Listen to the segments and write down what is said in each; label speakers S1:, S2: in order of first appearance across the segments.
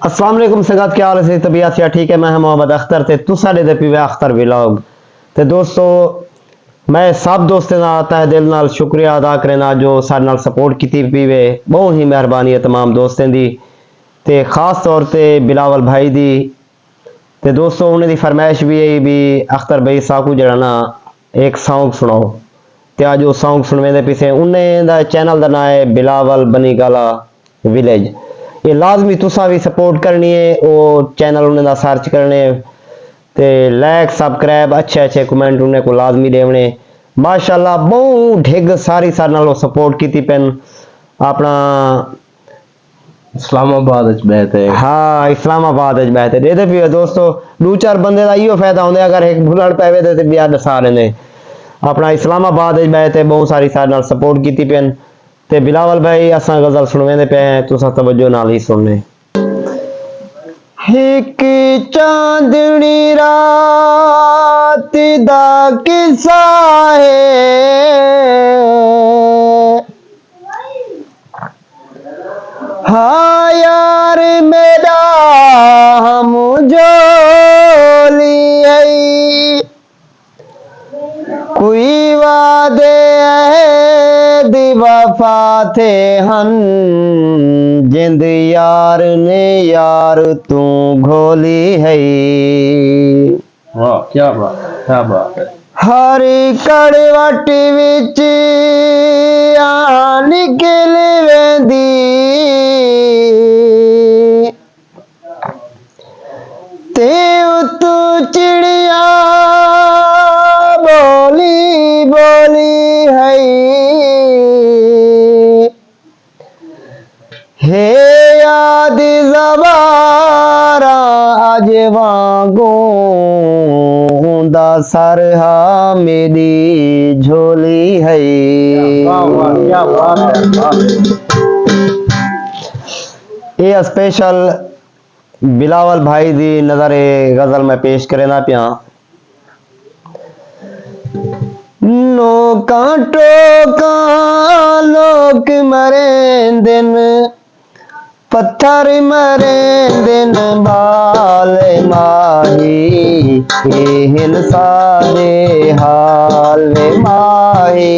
S1: अस्सलाम वालेकुम संगत, क्या हाल है? तबीयत या ठीक है? मैं मोहम्मद अख्तर ते तुसा दे पीवे अख्तर व्लॉग। ते दोस्तों मैं सब दोस्तें दा तहे दिल नाल शुक्रिया अदा करना जो साडे नाल सपोर्ट कीती पीवे। बहुत ही मेहरबानी है तमाम दोस्तें दी ते खास तौर ते बिलावल भाई दी। ते दोस्तों उन्हें दी फरमाइश भी है भी अख्तर भाई साकू जड़ा ना एक सॉन्ग सुनाओ ते आज वो सॉन्ग सुनवे दे पीछे उन्हें दा चैनल दा नाम है बिलावल बनीगाला विलेज। ये लाजमी तुसा भी सपोर्ट करनी है, वो चैनल उन्हें दा सर्च करने ते लाइक सब्सक्राइब अच्छे अच्छे कमेंट उन्हें को लाजमी देवने। माशाल्लाह बहुत ढिग सारी सारे नालों सपोर्ट की पेन अपना
S2: इस्लामाबाद बैठे।
S1: हाँ इस्लामाबाद बैठे देते भी दोस्तों दो चार बंदे का इो फायदा होंगे अगर एक भुलड़ पैवे तो ब्याह दसा रहे अपना इस्लामाबाद बैठे बहुत सारी सारे नाल सपोर्ट की पेन। ते बिलावल भाई असा गजल सुनवे पे हैं तुसा तवज्जो नाल ही सुनने। एक चांदनी रात दा किस्सा है, हाँ यार मेरा हम जोली है, कोई वादे वफा थे हन जिंद यार ने यार तू घोली है।
S2: वाह क्या बात है।
S1: हर कड़वट विच निकल वेंदी ते तू चिड़िया बोली बोली है, हे याद ज़बारा आज वांगू दा सरहा मेरी झोली है।
S2: क्या बात है।
S1: ये स्पेशल बिलावल भाई दी नजरे गजल में पेश करना पिया। नोका टोका लोग मरे दिन पत्थर मरे दिन बाल माही हिंसा दे हाल माही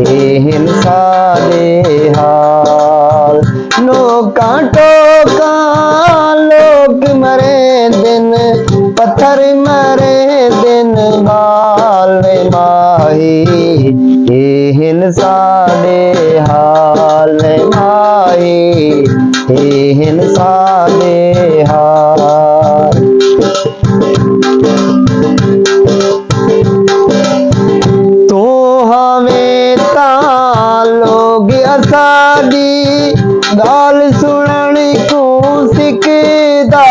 S1: हिंसा दे हाल। नोका टोका लोग मरे दिन पत्थर मरे दिन बाल माही हिंसा दे हाल माही हिंसा दे हाल। तो हमें ता लोग असादी गाल सुनन को सिकदा,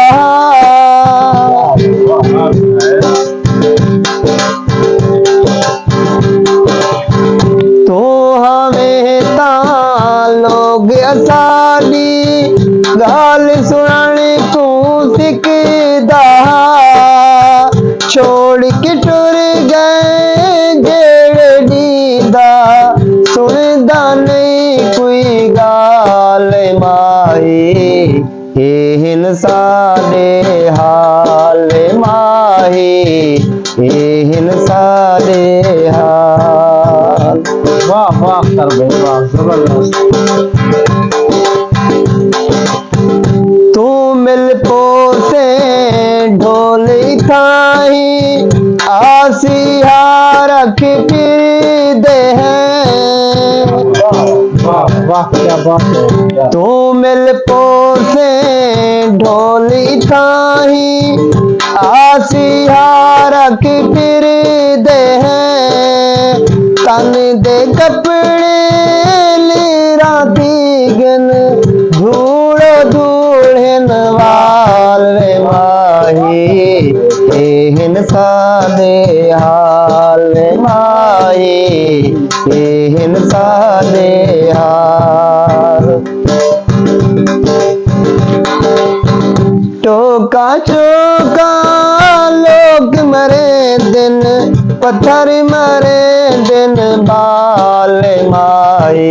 S1: तो हमें ता लोग असादी गाल सुनन को सिकदा, छोड़ के टुर गए जेड़े दीदा सुनदा नहीं कोई गाल माही हिंसा दे हाल माही हिंसा दे हाल।
S2: वाह वाह कर भाई वाह जबरदस्त।
S1: तू मिल पोसे ढोल खाही आसिया रख फिर दे हैं।
S2: वाह वाह क्या बात है।
S1: तू मिल पोसे ढोल खाही आसिया रख फिर दे हैं। तन दे कपड़े लीरा दीगन धूड़ो धूड़न वाल माही हिंसा दे हाल माही हिंसा दे हाल। टोका चौका लोग मरे दिन पत्थर मरे दिन बाल माए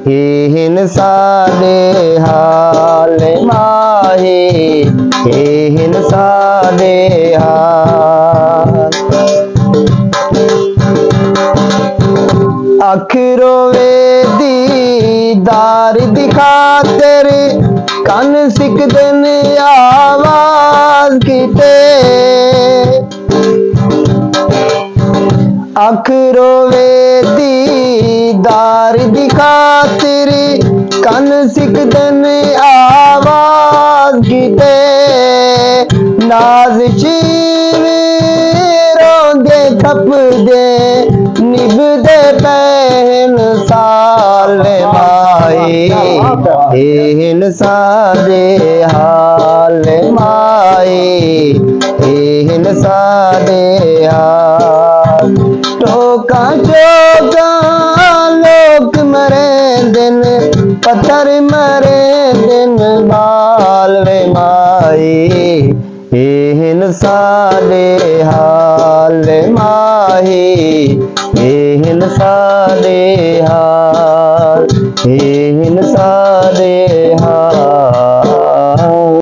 S1: हिन सादे हाल माही एहन सादे हाल अख रोवे दीदार दी खातिर कन सिकदन आवाज कीते अख रोवे दीदार दी खातिर कन सिकदन आवाज कीते नाज चीवे रोंदे थपदे निभदे पहन साल माए एहन सादे हाल माए एहन सादे हाल टोका चोका लोग मरे दिन पत्थर मरे दिन बाल वे माए एहन सादे हाल माही एहन सादे हाल एहन सादे हाल